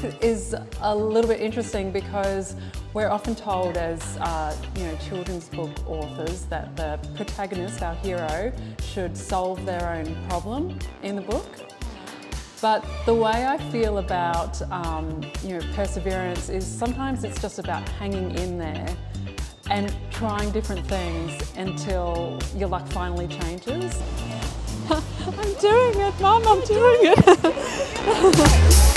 is a little bit interesting because we're often told as children's book authors that the protagonist, our hero, should solve their own problem in the book. But the way I feel about perseverance is sometimes it's just about hanging in there and trying different things until your luck finally changes. I'm doing it, Mum, I'm doing it!